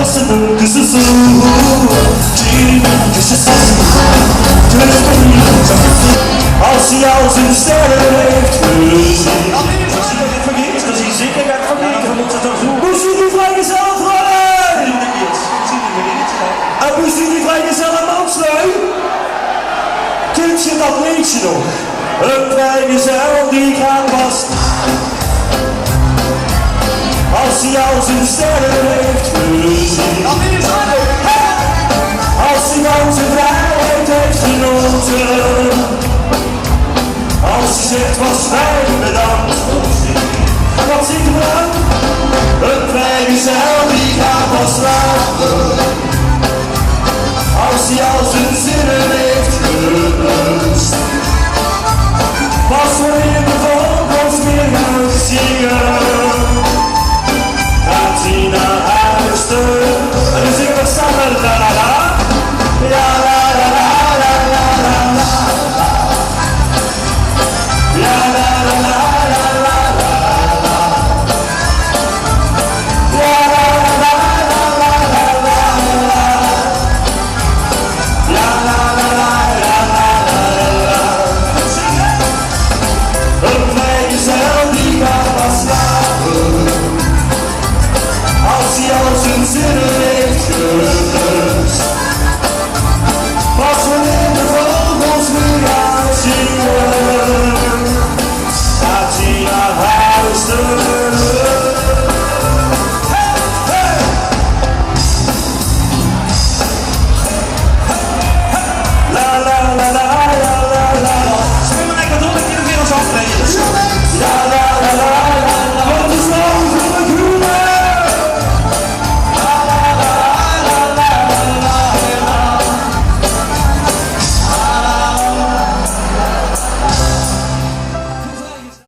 babasının kızısın. Ciğerimin köşesi, gözlerinin çakısı. Als hij al zijn sterren heeft gezien. Als hij dat vergeet, dan is hij zeker gaat vergeten. Dan moet het toch doen. Moest u die vrijgezel vrij? En moest u die vrijgezel manslui? Kent je dat liedje nog? Een vrijgezel die gaan was. Als hij al zijn sterren heeft gezien. Als hij al zijn vrijheid heeft genoten. Als hij zegt was fijn, bedankt. En wat zingen we dan? Een vrijgezel die gaat pas laten. Als hij al zijn zinnen heeft gelust. Pas wanneer de vogels weer gaan zingen. Gaat hij naar huis terug. En dan zingen we samen la la la. Ja la la la la la la la. Ja la la la la la la la. Ja la la la la la la la la. Ja la la la la la la la. Een vrijgezel die gaat pas slapen. Als hij al zijn zinnen heeft gelust. Pas wanneer de vogels weer gaan zingen. Gaat hij naar huis terug.